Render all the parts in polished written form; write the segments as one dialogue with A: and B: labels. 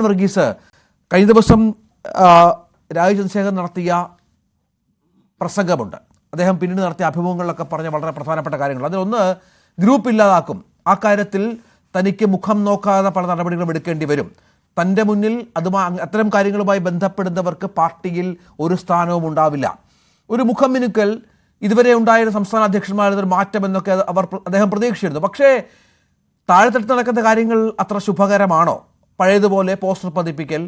A: വർഗീസ്, കഴിഞ്ഞ ദിവസം രാജീവ് ചന്ദ്രശേഖരൻ നടത്തിയ പ്രസംഗമുണ്ട്. അദ്ദേഹം പിന്നീട് നടത്തിയ അഭിമുഖങ്ങളിലൊക്കെ പറഞ്ഞ വളരെ പ്രധാനപ്പെട്ട കാര്യങ്ങൾ. അതിലൊന്ന്, ഗ്രൂപ്പ് ഇല്ലാതാക്കും, ആ കാര്യത്തിൽ തനിക്ക് മുഖം നോക്കാതെ പല നടപടികളും എടുക്കേണ്ടി വരും, തൻ്റെ മുന്നിൽ അത്തരം കാര്യങ്ങളുമായി ബന്ധപ്പെടുന്നവർക്ക് പാർട്ടിയിൽ ഒരു സ്ഥാനവും ഉണ്ടാവില്ല, ഒരു മുഖം മിനുക്കൽ ഇതുവരെ ഉണ്ടായിരുന്ന സംസ്ഥാന അധ്യക്ഷന്മാരുടെ മാറ്റം എന്നൊക്കെ അദ്ദേഹം പ്രതീക്ഷിച്ചിരുന്നു. പക്ഷേ താഴെത്തട്ട് നടക്കുന്ന കാര്യങ്ങൾ അത്ര ശുഭകരമാണോ? പഴയതുപോലെ പോസ്റ്റർ പതിപ്പിക്കൽ,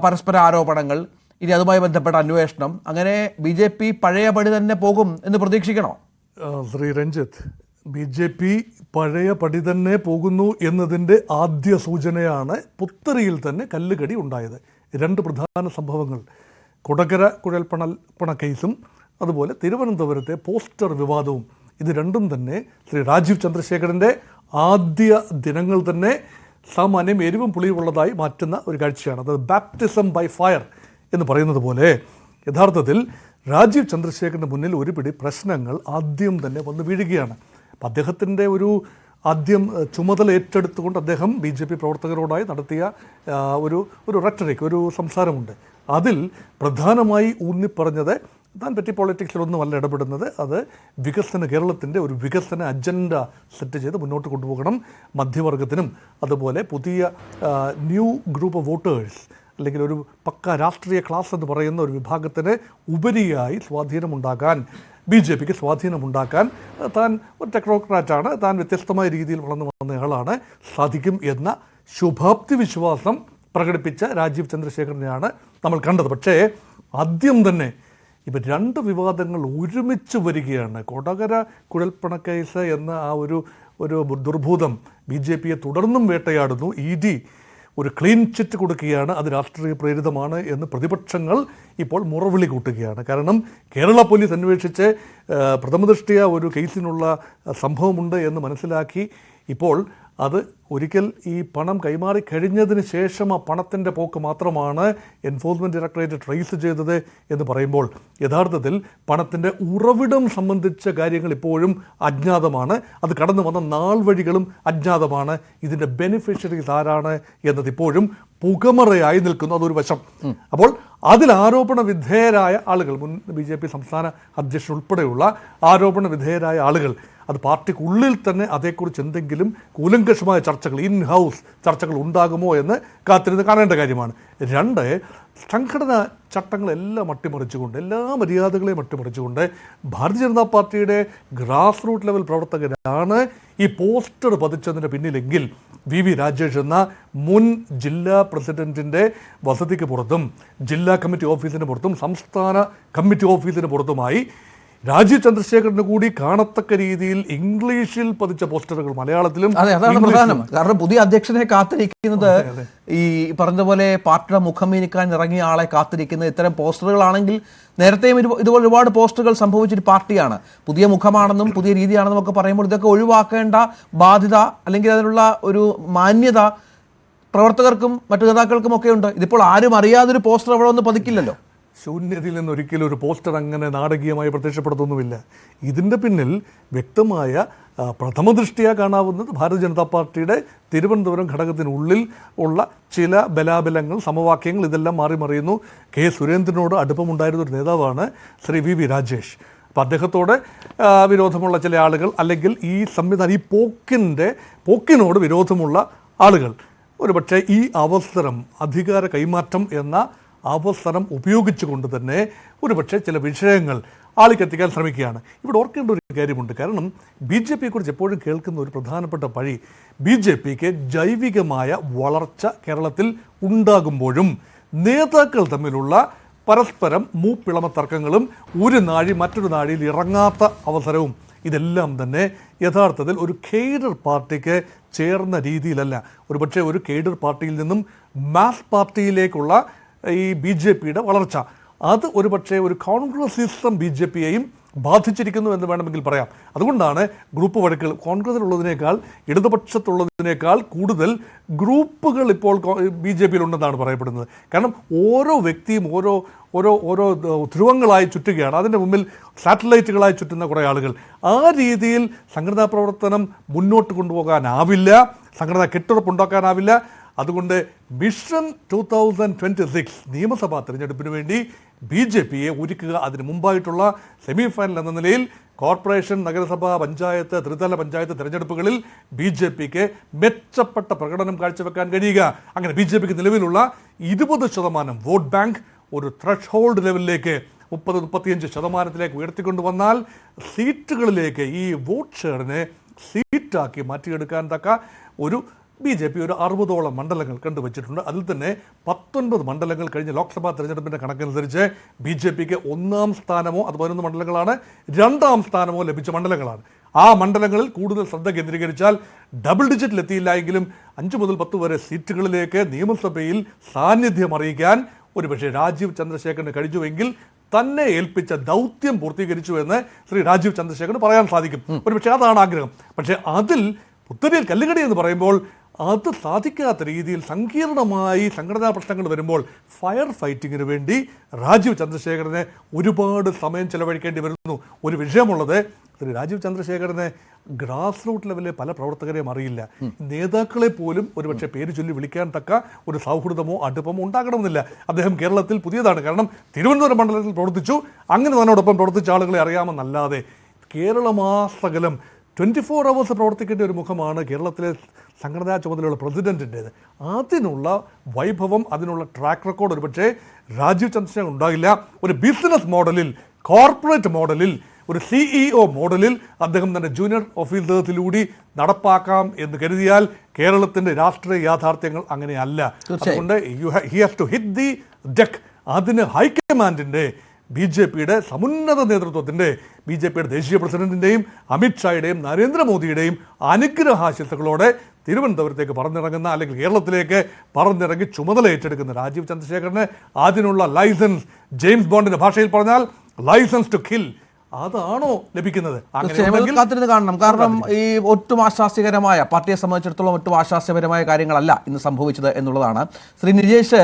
A: പരസ്പര ആരോപണങ്ങൾ, ഇനി അതുമായി ബന്ധപ്പെട്ട അന്വേഷണം, അങ്ങനെ BJP പഴയപടി തന്നെ പോകും എന്ന് പ്രതീക്ഷിക്കണോ?
B: ശ്രീ രഞ്ജിത്ത്, BJP പഴയ പടി തന്നെ പോകുന്നു എന്നതിൻ്റെ ആദ്യ സൂചനയാണ് പുത്തരിയിൽ തന്നെ കല്ലുകടി ഉണ്ടായത്. രണ്ട് പ്രധാന സംഭവങ്ങൾ, കൊടകര കുഴൽപ്പണ കേസും അതുപോലെ തിരുവനന്തപുരത്തെ പോസ്റ്റർ വിവാദവും. ഇത് രണ്ടും തന്നെ ശ്രീ രാജീവ് ചന്ദ്രശേഖരൻ്റെ ആദ്യ ദിനങ്ങൾ തന്നെ സാമാന്യം എരിവും പുളിയുമുള്ളതായി മാറ്റുന്ന ഒരു കാഴ്ചയാണ്. അത് ബാപ്റ്റിസം ബൈ ഫയർ എന്ന് പറയുന്നത് പോലെ യഥാർത്ഥത്തിൽ രാജീവ് ചന്ദ്രശേഖരൻ്റെ മുന്നിൽ ഒരു പിടി പ്രശ്നങ്ങൾ ആദ്യം തന്നെ വന്ന് വീഴുകയാണ്. അപ്പം അദ്ദേഹത്തിൻ്റെ ഒരു ആദ്യം ചുമതല ഏറ്റെടുത്തുകൊണ്ട് അദ്ദേഹം BJP പ്രവർത്തകരോടായി നടത്തിയ ഒരു റെട്ടറിക്, ഒരു സംസാരമുണ്ട്. അതിൽ പ്രധാനമായി ഊന്നിപ്പറഞ്ഞത് താൻ പറ്റി പോളിറ്റിക്സിലൊന്നുമല്ല ഇടപെടുന്നത്, അത് കേരളത്തിൻ്റെ ഒരു വികസന അജണ്ട സെറ്റ് ചെയ്ത് മുന്നോട്ട് കൊണ്ടുപോകണം, മധ്യവർഗത്തിനും അതുപോലെ പുതിയ ന്യൂ ഗ്രൂപ്പ് ഓഫ് വോട്ടേഴ്സ് അല്ലെങ്കിൽ ഒരു പക്ക രാഷ്ട്രീയ ക്ലാസ് എന്ന് പറയുന്ന ഒരു വിഭാഗത്തിന് ഉപരിയായി സ്വാധീനമുണ്ടാക്കാൻ, BJPക്ക് സ്വാധീനമുണ്ടാക്കാൻ താൻ ഒരു ടെക്നോക്രാറ്റാണ്, താൻ വ്യത്യസ്തമായ രീതിയിൽ വളർന്നു വന്നയാളാണ്, സാധിക്കും എന്ന ശുഭാപ്തി വിശ്വാസം പ്രകടിപ്പിച്ച രാജീവ് ചന്ദ്രശേഖരനെയാണ് നമ്മൾ കണ്ടത്. പക്ഷേ ആദ്യം തന്നെ ഇപ്പം രണ്ട് വിവാദങ്ങൾ ഒരുമിച്ച് വരികയാണ്. കൊടകര കുഴൽപ്പണക്കേസ് എന്ന ആ ഒരു ദുർഭൂതം BJPയെ തുടർന്നും വേട്ടയാടുന്നു. ED ഒരു ക്ലീൻ ചിറ്റ് കൊടുക്കുകയാണ്, അത് രാഷ്ട്രീയ പ്രേരിതമാണ് എന്ന് പ്രതിപക്ഷങ്ങൾ ഇപ്പോൾ മുറവിളി കൂട്ടുകയാണ്. കാരണം കേരള പോലീസ് അന്വേഷിച്ച് പ്രഥമദൃഷ്ടിയ ഒരു കേസിനുള്ള സംഭവമുണ്ട് എന്ന് മനസ്സിലാക്കി ഇപ്പോൾ അത് ഒരിക്കൽ ഈ പണം കൈമാറി കഴിഞ്ഞതിന് ശേഷം ആ പണത്തിൻ്റെ പോക്ക് മാത്രമാണ് എൻഫോഴ്സ്മെൻറ്റ് ഡയറക്ടറേറ്റ് ട്രേസ് ചെയ്തത് എന്ന് പറയുമ്പോൾ യഥാർത്ഥത്തിൽ പണത്തിൻ്റെ ഉറവിടം സംബന്ധിച്ച കാര്യങ്ങൾ ഇപ്പോഴും അജ്ഞാതമാണ്. അത് കടന്നു വന്ന നാൾ വഴികളും അജ്ഞാതമാണ്. ഇതിൻ്റെ ബെനിഫിഷ്യറീസ് ആരാണ് എന്നത് ഇപ്പോഴും പുകമറയായി നിൽക്കുന്നു. അതൊരു വശം. അപ്പോൾ അതിൽ ആരോപണ വിധേയരായ ആളുകൾ, മുൻ BJP സംസ്ഥാന അധ്യക്ഷൻ ഉൾപ്പെടെയുള്ള ആരോപണ വിധേയരായ ആളുകൾ, അത് പാർട്ടിക്കുള്ളിൽ തന്നെ അതേക്കുറിച്ച് എന്തെങ്കിലും കൂലങ്കഷമായ ചർച്ചകൾ, ഇൻ ഹൗസ് ചർച്ചകൾ ഉണ്ടാകുമോ എന്ന് കാത്തിരുന്ന് കാണേണ്ട കാര്യമാണ്. രണ്ട്, സംഘടനാ ചട്ടങ്ങളെല്ലാം അട്ടിമറിച്ചുകൊണ്ട്, എല്ലാ മര്യാദകളെയും അട്ടിമറിച്ചുകൊണ്ട് ഭാരതീയ ജനതാ പാർട്ടിയുടെ ഗ്രാസ് റൂട്ട് ലെവൽ പ്രവർത്തകരാണ് ഈ പോസ്റ്റർ പതിച്ചതിന് പിന്നിലെങ്കിൽ VV രാജേഷ് എന്ന മുൻ ജില്ലാ പ്രസിഡൻറ്റിൻ്റെ വസതിക്ക് പുറത്തും ജില്ലാ കമ്മിറ്റി ഓഫീസിന് പുറത്തും സംസ്ഥാന കമ്മിറ്റി ഓഫീസിന് പുറത്തുമായി രാജീവ് ചന്ദ്രശേഖരന് കൂടി കാണത്തക്ക രീതിയിൽ ഇംഗ്ലീഷിൽ പതിച്ച പോസ്റ്ററുകൾ മലയാളത്തിലും.
A: അതെ, അതാണ് പ്രധാനം. കാരണം പുതിയ അധ്യക്ഷനെ കാത്തിരിക്കുന്നത്, ഈ പറഞ്ഞതുപോലെ പാർട്ടിയുടെ മുഖം മീനിക്കാൻ ഇറങ്ങിയ ആളെ കാത്തിരിക്കുന്ന ഇത്തരം പോസ്റ്ററുകളാണെങ്കിൽ, നേരത്തെയും ഇതുപോലെ ഒരുപാട് പോസ്റ്ററുകൾ സംഭവിച്ചൊരു പാർട്ടിയാണ്. പുതിയ മുഖമാണെന്നും പുതിയ രീതിയാണെന്നും ഒക്കെ പറയുമ്പോൾ ഇതൊക്കെ ഒഴിവാക്കേണ്ട ബാധ്യത അല്ലെങ്കിൽ അതിനുള്ള ഒരു മാന്യത പ്രവർത്തകർക്കും മറ്റു നേതാക്കൾക്കും ഒക്കെ ഉണ്ട്. ഇതിപ്പോൾ ആരും അറിയാതൊരു പോസ്റ്റർ അവിടെ ഒന്നും പതിക്കില്ലല്ലോ.
B: ശൂന്യതയിൽ നിന്ന് ഒരിക്കലും ഒരു പോസ്റ്റർ അങ്ങനെ നാടകീയമായി പ്രത്യക്ഷപ്പെടുത്തൊന്നുമില്ല. ഇതിൻ്റെ പിന്നിൽ വ്യക്തമായ പ്രഥമദൃഷ്ടിയ കാണാവുന്നത് ഭാരതീയ ജനതാ പാർട്ടിയുടെ തിരുവനന്തപുരം ഘടകത്തിനുള്ളിൽ ഉള്ള ചില ബലാബലങ്ങൾ, സമവാക്യങ്ങൾ, ഇതെല്ലാം മാറി മറിയുന്നു. സുരേന്ദ്രനോട് അടുപ്പമുണ്ടായിരുന്ന ഒരു നേതാവാണ് ശ്രീ VV രാജേഷ്. അപ്പം അദ്ദേഹത്തോട് വിരോധമുള്ള ചില ആളുകൾ, അല്ലെങ്കിൽ ഈ സംവിധാനം, ഈ പോക്കിനോട് വിരോധമുള്ള ആളുകൾ ഒരുപക്ഷെ ഈ അവസരം, അധികാര കൈമാറ്റം എന്ന അവസരം ഉപയോഗിച്ചുകൊണ്ട് തന്നെ ഒരുപക്ഷെ ചില വിഷയങ്ങൾ ആളിക്കെത്തിക്കാൻ ശ്രമിക്കുകയാണ്. ഇവിടെ ഓർക്കേണ്ട ഒരു കാര്യമുണ്ട്. കാരണം BJPയെക്കുറിച്ച് എപ്പോഴും കേൾക്കുന്ന ഒരു പ്രധാനപ്പെട്ട പഴി, BJPക്ക് ജൈവികമായ വളർച്ച കേരളത്തിൽ ഉണ്ടാകുമ്പോഴും നേതാക്കൾ തമ്മിലുള്ള പരസ്പരം മൂപ്പിളമ തർക്കങ്ങളും ഒരു നാഴി മറ്റൊരു നാഴിയിൽ ഇറങ്ങാത്ത അവസരവും, ഇതെല്ലാം തന്നെ യഥാർത്ഥത്തിൽ ഒരു കേഡർ പാർട്ടിക്ക് ചേർന്ന രീതിയിലല്ല. ഒരുപക്ഷെ ഒരു കേഡർ പാർട്ടിയിൽ നിന്നും മാസ് പാർട്ടിയിലേക്കുള്ള ഈ BJPയുടെ വളർച്ച, അത് ഒരുപക്ഷെ ഒരു കോൺഗ്രസിസം BJPയെയും ബാധിച്ചിരിക്കുന്നു എന്ന് വേണമെങ്കിൽ പറയാം. അതുകൊണ്ടാണ് ഗ്രൂപ്പ് വഴക്കുകൾ കോൺഗ്രസിലുള്ളതിനേക്കാൾ ഇടതുപക്ഷത്തുള്ളതിനേക്കാൾ കൂടുതൽ ഗ്രൂപ്പുകൾ ഇപ്പോൾ BJPയിലുണ്ടെന്നാണ് പറയപ്പെടുന്നത്. കാരണം ഓരോ വ്യക്തിയും ഓരോ ഓരോ ഓരോ ധ്രുവങ്ങളായി ചുറ്റുകയാണ്. അതിൻ്റെ മുമ്പിൽ സാറ്റലൈറ്റുകളായി ചുറ്റുന്ന കുറേ ആളുകൾ. ആ രീതിയിൽ സംഘടനാ പ്രവർത്തനം മുന്നോട്ട് കൊണ്ടുപോകാനാവില്ല, സംഘടനാ കെട്ടുറപ്പുണ്ടാക്കാനാവില്ല. അതുകൊണ്ട് മിഷൻ 2026 നിയമസഭാ തെരഞ്ഞെടുപ്പിന് വേണ്ടി BJPയെ ഒരുക്കുക. അതിന് മുമ്പായിട്ടുള്ള സെമി ഫൈനൽ എന്ന നിലയിൽ കോർപ്പറേഷൻ, നഗരസഭ, പഞ്ചായത്ത്, ത്രിതല പഞ്ചായത്ത് തെരഞ്ഞെടുപ്പുകളിൽ BJPക്ക് മെച്ചപ്പെട്ട പ്രകടനം കാഴ്ചവെക്കാൻ കഴിയുക. അങ്ങനെ BJPക്ക് നിലവിലുള്ള 20% വോട്ട് ബാങ്ക് ഒരു ത്രഷ് ഹോൾഡ് ലെവലിലേക്ക് 30-35% ഉയർത്തിക്കൊണ്ടുവന്നാൽ സീറ്റുകളിലേക്ക് ഈ വോട്ട് ഷെയറിനെ സീറ്റാക്കി മാറ്റിയെടുക്കാൻ തക്ക ഒരു BJP ഒരു 60ഓളം മണ്ഡലങ്ങൾ കണ്ടുവച്ചിട്ടുണ്ട്. അതിൽ തന്നെ 19 മണ്ഡലങ്ങൾ കഴിഞ്ഞ ലോക്സഭാ തെരഞ്ഞെടുപ്പിൻ്റെ കണക്കനുസരിച്ച് BJPക്ക് 1ാം സ്ഥാനമോ, അത് 11 മണ്ഡലങ്ങളാണ്, 2ാം സ്ഥാനമോ ലഭിച്ച മണ്ഡലങ്ങളാണ്. ആ മണ്ഡലങ്ങളിൽ കൂടുതൽ ശ്രദ്ധ കേന്ദ്രീകരിച്ചാൽ ഡബിൾ ഡിജിറ്റിൽ എത്തിയില്ല എങ്കിലും 5 മുതൽ 10 വരെ സീറ്റുകളിലേക്ക് നിയമസഭയിൽ സാന്നിധ്യം അറിയിക്കാൻ ഒരുപക്ഷെ രാജീവ് ചന്ദ്രശേഖരന് കഴിഞ്ഞുവെങ്കിൽ തന്നെ ഏൽപ്പിച്ച ദൗത്യം പൂർത്തീകരിച്ചു എന്ന് ശ്രീ രാജീവ് ചന്ദ്രശേഖരന് പറയാൻ സാധിക്കും. ഒരുപക്ഷെ അതാണ് ആഗ്രഹം. പക്ഷേ അതിൽ പുത്തരിയിൽ കല്ലുകടി എന്ന് പറയുമ്പോൾ അത് സാധിക്കാത്ത രീതിയിൽ സങ്കീർണമായി സംഘടനാ പ്രശ്നങ്ങൾ വരുമ്പോൾ ഫയർ ഫൈറ്റിങ്ങിന് വേണ്ടി രാജീവ് ചന്ദ്രശേഖരന് ഒരുപാട് സമയം ചെലവഴിക്കേണ്ടി വരുന്നു. ഒരു വിഷയമുള്ളത്, ശ്രീ രാജീവ് ചന്ദ്രശേഖരന് ഗ്രാസ് റൂട്ട് ലെവലിലെ പല പ്രവർത്തകരെയും അറിയില്ല. നേതാക്കളെ പോലും ഒരുപക്ഷെ പേര് ചൊല്ലി വിളിക്കാൻ തക്ക ഒരു സൗഹൃദമോ അടുപ്പമോ ഉണ്ടാകണമെന്നില്ല. അദ്ദേഹം കേരളത്തിൽ പുതിയതാണ്. കാരണം തിരുവനന്തപുരം മണ്ഡലത്തിൽ പ്രവർത്തിച്ചു, അങ്ങനെ തന്നോടൊപ്പം പ്രവർത്തിച്ച ആളുകളെ അറിയാമെന്നല്ലാതെ കേരളമാസകലം 24 hours പ്രവർത്തിക്കേണ്ട ഒരു മുഖമാണ് കേരളത്തിലെ സംഘടനാ ചുമതലയുള്ള പ്രസിഡന്റിൻ്റേത്. അതിനുള്ള വൈഭവം, അതിനുള്ള ട്രാക്ക് റെക്കോർഡ് ഒരുപക്ഷെ രാജീവ് ചന്ദ്രശേഖരൻ ഉണ്ടാകില്ല. ഒരു ബിസിനസ് മോഡലിൽ, കോർപ്പറേറ്റ് മോഡലിൽ, ഒരു CEO മോഡലിൽ അദ്ദേഹം തന്നെ ജൂനിയർ ഓഫീസേഴ്സിലൂടെ നടപ്പാക്കാം എന്ന് കരുതിയാൽ കേരളത്തിൻ്റെ രാഷ്ട്രീയ യാഥാർത്ഥ്യങ്ങൾ അങ്ങനെയല്ല. അതുകൊണ്ട് he has to hit the deck. അതിന് ഹൈക്കമാൻഡിൻ്റെ, BJPയുടെ സമുന്നത നേതൃത്വത്തിൻ്റെ, BJPയുടെ ദേശീയ പ്രസിഡന്റിൻ്റെയും അമിത്ഷായുടെയും നരേന്ദ്രമോദിയുടെയും അനുഗ്രഹാശിസുകളോടെ തിരുവനന്തപുരത്തേക്ക് പറന്നിറങ്ങുന്ന, അല്ലെങ്കിൽ കേരളത്തിലേക്ക് പറന്നിറങ്ങി ചുമതല ഏറ്റെടുക്കുന്ന രാജീവ് ചന്ദ്രശേഖരന് അതിനുള്ള ലൈസൻസ്, ജെയിംസ് ബോണ്ടിന്റെ ഭാഷയിൽ പറഞ്ഞാൽ ലൈസൻസ് ടു കിൽ, അതാണോ ലഭിക്കുന്നത്?
A: കാത്തിരുന്ന് കാണണം. കാരണം ഈ ഒട്ടും ആശാസ്യകരമായ, പാർട്ടിയെ സംബന്ധിച്ചിടത്തോളം ഒട്ടും ആശാസ്യപരമായ കാര്യങ്ങളല്ല ഇന്ന് സംഭവിച്ചത് എന്നുള്ളതാണ്. ശ്രീ നിജേഷ്